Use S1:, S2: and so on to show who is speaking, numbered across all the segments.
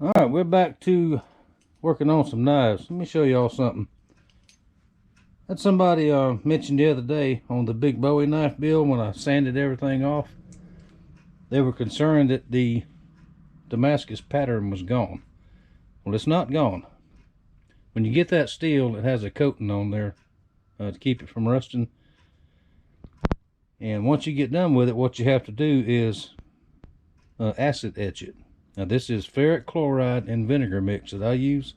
S1: Alright, we're back to working on some knives. Let me show y'all something. Had somebody mentioned the other day on the big Bowie knife build when I sanded everything off. They were concerned that the Damascus pattern was gone. Well, it's not gone. When you get that steel, it has a coating on there to keep it from rusting. And once you get done with it, what you have to do is acid etch it. Now this is ferric chloride and vinegar mix that I use.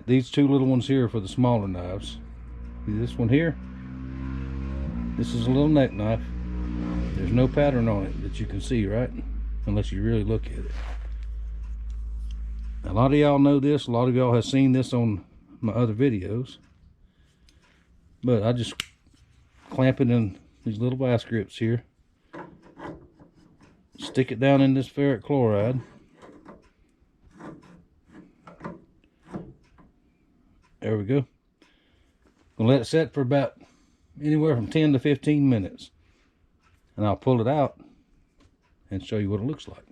S1: These two little ones here are for the smaller knives. This one here, this is a little neck knife. There's no pattern on it that you can see, right? Unless you really look at it. A lot of y'all know this. A lot of y'all have seen this on my other videos. But I just clamp it in these little vice grips here. Stick it down in this ferric chloride. There we go. Gonna let it set for about anywhere from 10 to 15 minutes. And I'll pull it out and show you what it looks like.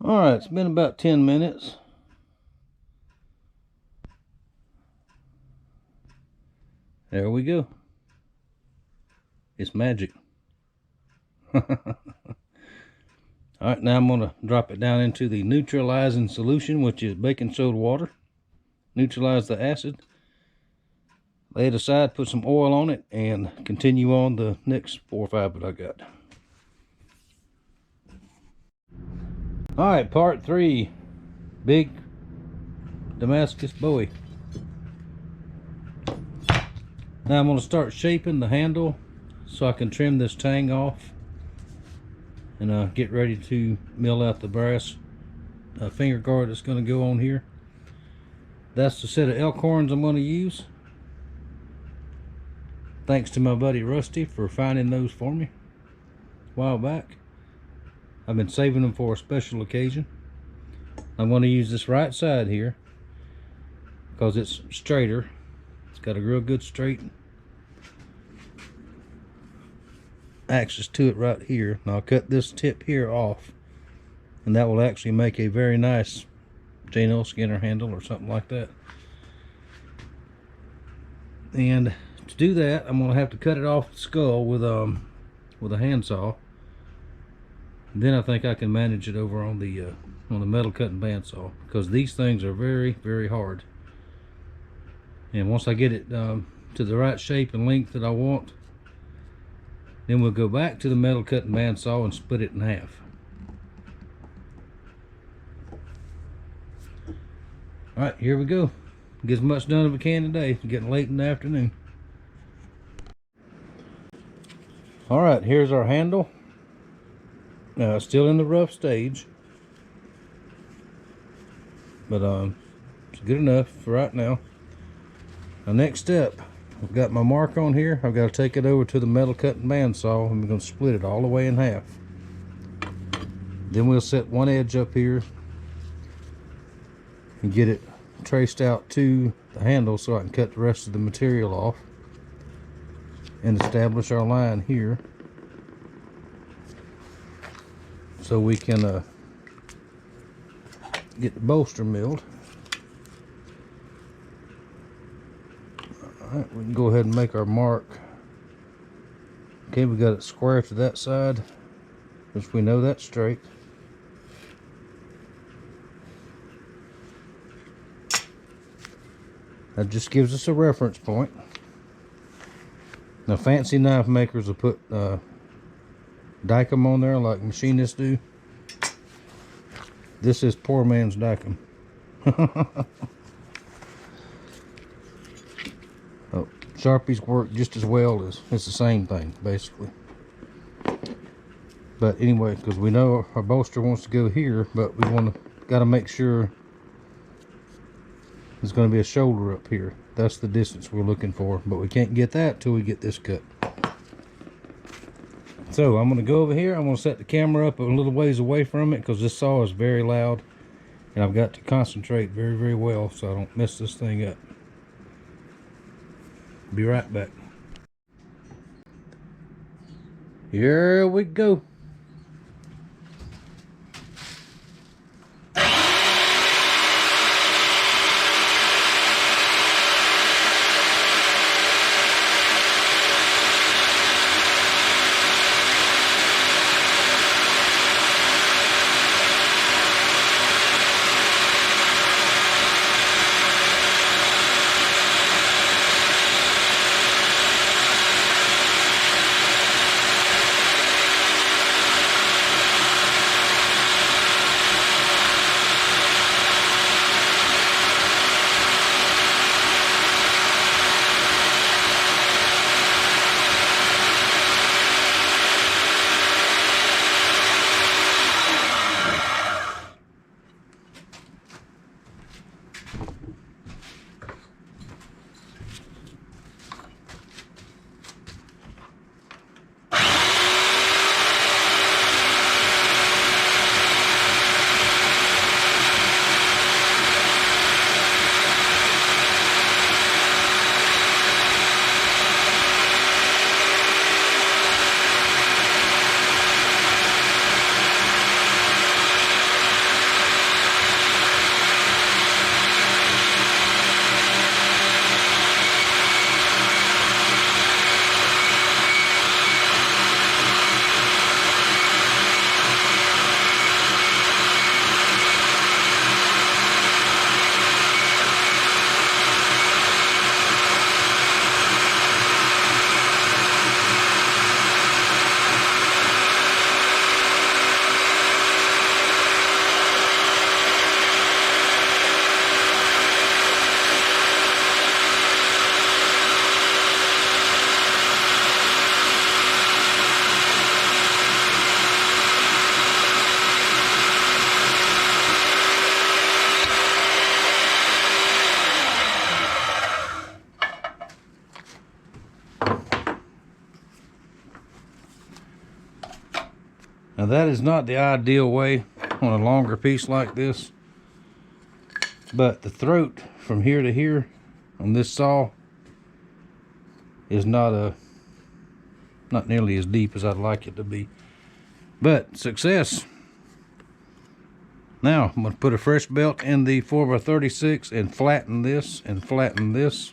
S1: Alright, it's been about 10 minutes. There we go. It's magic. Alright, now I'm going to drop it down into the neutralizing solution, which is baking soda water. Neutralize the acid. Lay it aside, put some oil on it, and continue on the next 4 or 5 that I got. Alright, part 3. Big Damascus Bowie. Now I'm going to start shaping the handle so I can trim this tang off and get ready to mill out the brass finger guard that's going to go on here. That's the set of elk horns I'm going to use. Thanks to my buddy Rusty for finding those for me a while back. I've been saving them for a special occasion. I'm going to use this right side here because it's straighter. It's got a real good straight axis to it right here. And I'll cut this tip here off, and that will actually make a very nice chain Skinner handle or something like that. And to do that, I'm going to have to cut it off the skull with a handsaw. And then I think I can manage it over on the metal cutting bandsaw, because these things are very, very hard. And once I get it to the right shape and length that I want, then we'll go back to the metal cutting bandsaw and split it in half. Alright, here we go. Get as much done as we can today. It's getting late in the afternoon. Alright, here's our handle. Still in the rough stage, but it's good enough for right now. The next step, I've got my mark on here. I've got to take it over to the metal cutting bandsaw, and we're going to split it all the way in half. Then we'll set one edge up here and get it traced out to the handle so I can cut the rest of the material off and establish our line here so we can get the bolster milled. Alright, we can go ahead and make our mark. Okay, we got it square to that side, which we know that's straight. That just gives us a reference point. Now fancy knife makers will put dicum on there like machinists do. This is poor man's dicum. Oh, Sharpies work just as well. As it's the same thing basically. But anyway, because we know our bolster wants to go here, but we got to make sure there's going to be a shoulder up here. That's the distance we're looking for, but we can't get that till we get this cut. So I'm going to go over here. I'm going to set the camera up a little ways away from it because this saw is very loud, and I've got to concentrate very, very well so I don't mess this thing up. Be right back. Here we go. Now that is not the ideal way on a longer piece like this, but the throat from here to here on this saw is not nearly as deep as I'd like it to be. But success. Now I'm going to put a fresh belt in the 4x36 and flatten this and flatten this.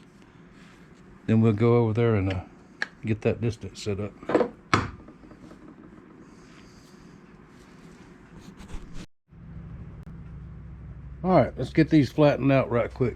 S1: Then we'll go over there and get that distance set up. Alright, let's get these flattened out right quick.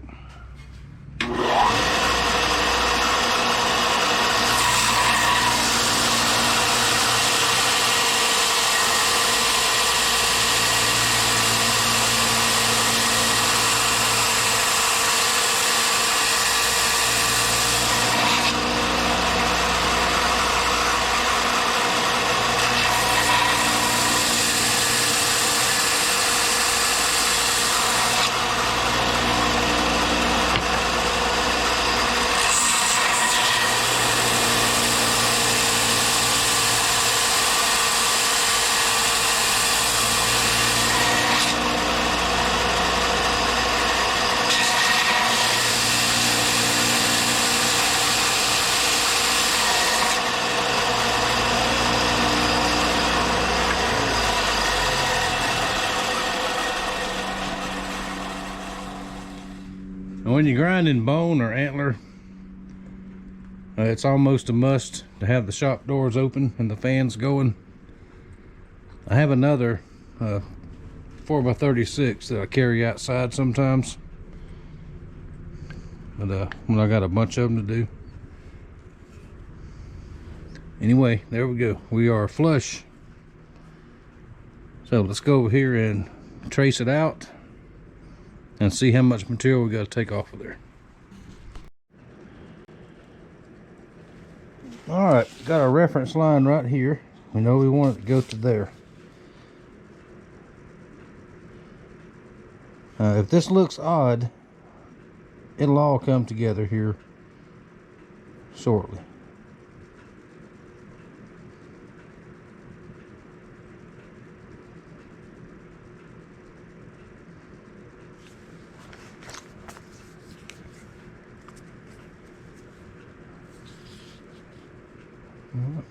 S1: And when you're grinding bone or antler, it's almost a must to have the shop doors open and the fans going. I have another 4x36 that I carry outside sometimes, but when I got a bunch of them to do. Anyway, there we go. We are flush. So let's go over here and trace it out and see how much material we got to take off of there. Alright, got our reference line right here. We know we want it to go to there. If this looks odd, it'll all come together here shortly.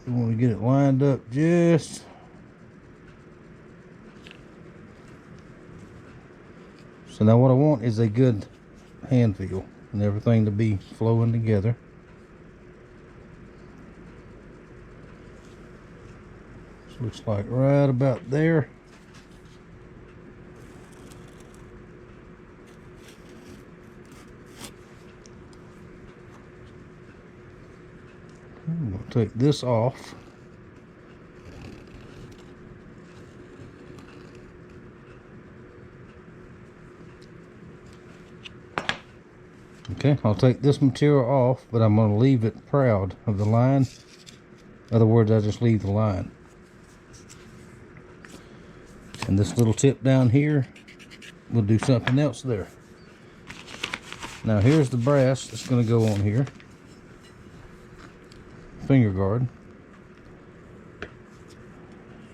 S1: We want to get it lined up just. So now what I want is a good hand feel and everything to be flowing together. This looks like right about there. I'm going to take this off. Okay, I'll take this material off, but I'm going to leave it proud of the line. In other words, I just leave the line. And this little tip down here, we'll do something else there. Now here's the brass that's going to go on here. Finger guard.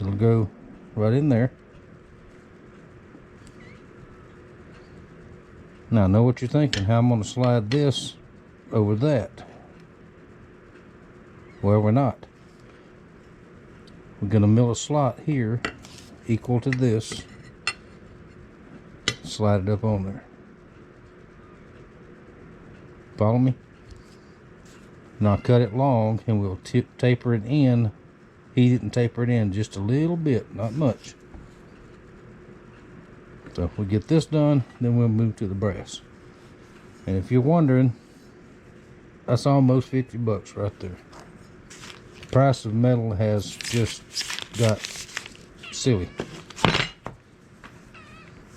S1: It'll go right in there. Now I know what you're thinking, how I'm going to slide this over that. Well, we're not. We're going to mill a slot here equal to this. Slide it up on there. Follow me? Now cut it long and we'll taper it in, heat it and taper it in just a little bit, not much. So if we get this done, then we'll move to the brass. And if you're wondering, that's almost 50 bucks right there. The price of metal has just got silly.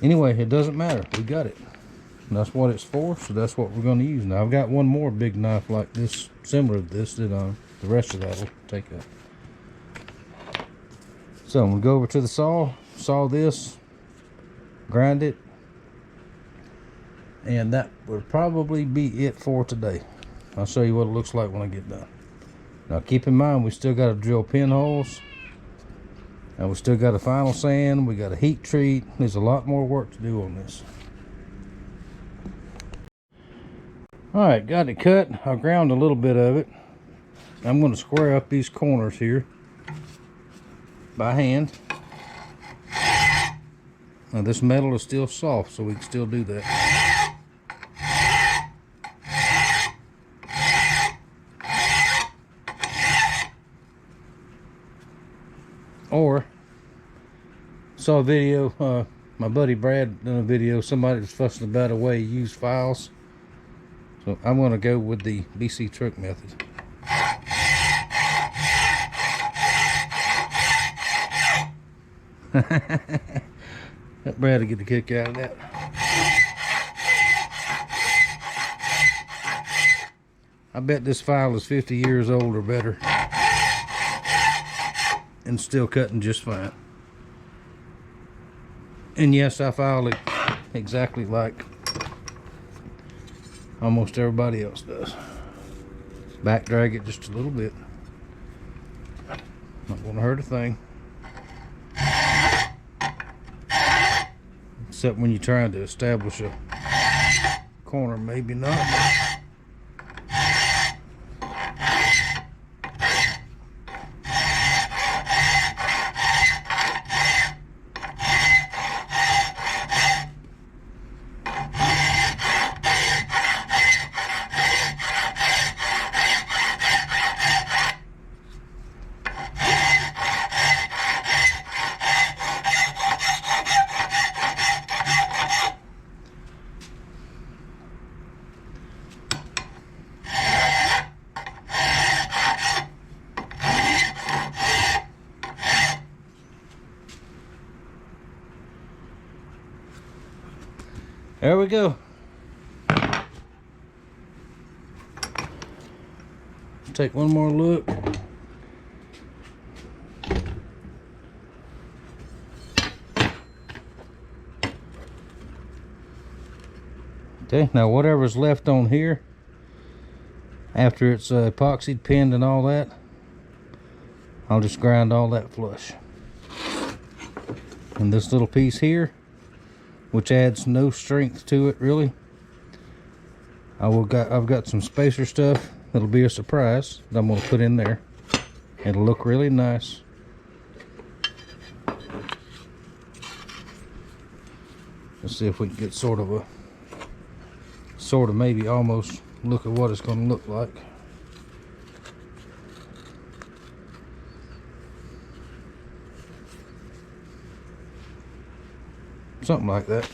S1: Anyway, it doesn't matter, we got it. And that's what it's for, so that's what we're going to use. Now I've got one more big knife like this, similar to this, that the rest of that will take up. So I'm going to go over to the saw this, grind it, and that would probably be it for today. I'll show you what it looks like when I get done. Now keep in mind, we still got to drill pinholes Now we still got a final sand, we got a heat treat. There's a lot more work to do on this. Alright, got it cut. I ground a little bit of it. I'm going to square up these corners here by hand. Now this metal is still soft, so we can still do that. Or, saw a video, my buddy Brad done a video, somebody was fussing about a way to use files. So I'm going to go with the BC truck method. Let Brad to get the kick out of that. I bet this file is 50 years old or better. And still cutting just fine. And yes, I file it exactly like almost everybody else does. Back drag it just a little bit. Not going to hurt a thing. Except when you're trying to establish a corner, maybe not. There we go. Take one more look. Okay, now whatever's left on here, after it's epoxied, pinned and all that, I'll just grind all that flush. And this little piece here, which adds no strength to it really, I've got some spacer stuff that'll be a surprise that I'm going to put in there. It'll look really nice. Let's see if we can get sort of maybe almost look at what it's going to look like. Something like that.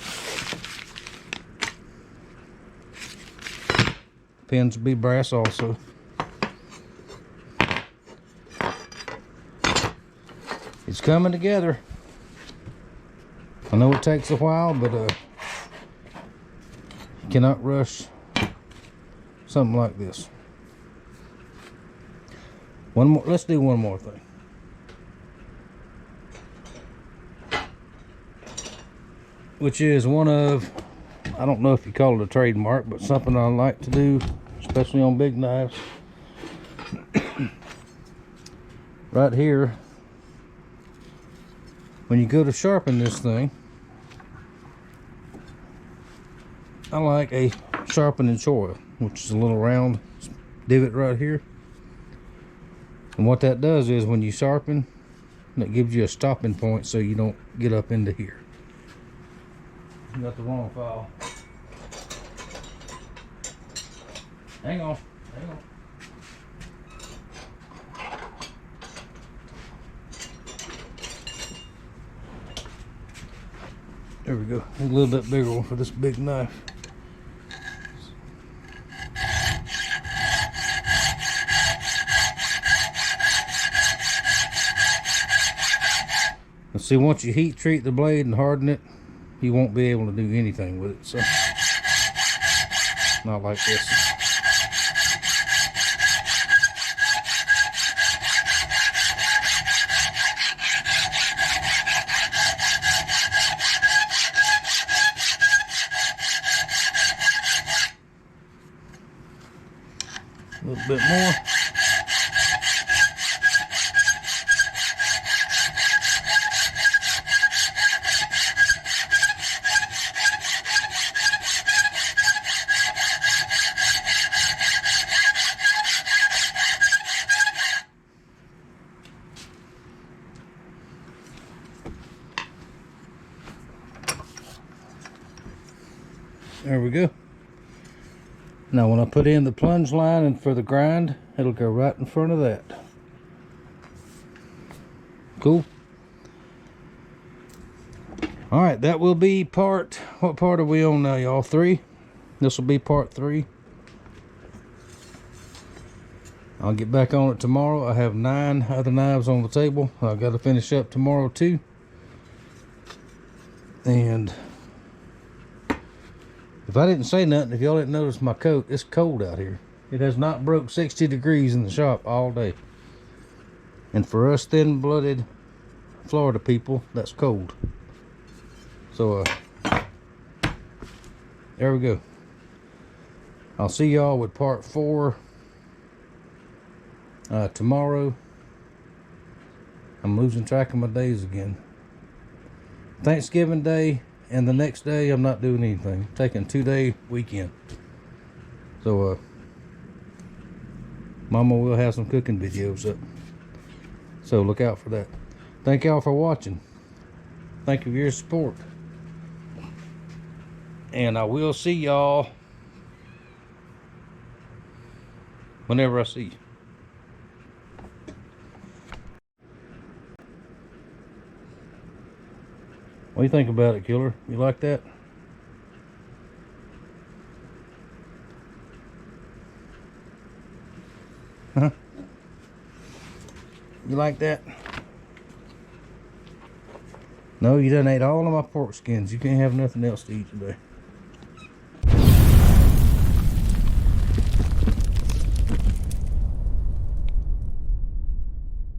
S1: Pins will be brass also. It's coming together. I know it takes a while, but you cannot rush something like this. One more. Let's do one more thing. Which is one of, I don't know if you call it a trademark, but something I like to do, especially on big knives. Right here, when you go to sharpen this thing, I like a sharpening choil, which is a little round divot right here. And what that does is when you sharpen, it gives you a stopping point so you don't get up into here. You got the wrong file. Hang on, hang on. There we go. A little bit bigger one for this big knife. And see, once you heat treat the blade and harden it, you won't be able to do anything with it. So, not like this. A little bit more. There we go. Now when I put in the plunge line and for the grind, it'll go right in front of that. Cool. Alright, that will be part, what part are we on now, y'all? 3? This will be part 3. I'll get back on it tomorrow. I have 9 other knives on the table. I got to finish up tomorrow too. And if I didn't say nothing, if y'all didn't notice my coat, it's cold out here. It has not broke 60 degrees in the shop all day. And for us thin-blooded Florida people, that's cold. So, there we go. I'll see y'all with part 4 tomorrow. I'm losing track of my days again. Thanksgiving Day and the next day I'm not doing anything. I'm taking a 2-day weekend. So Mama will have some cooking videos up. So look out for that. Thank y'all for watching. Thank you for your support. And I will see y'all whenever I see you. What do you think about it, Killer? You like that? Huh? You like that? No, you done ate all of my pork skins. You can't have nothing else to eat today.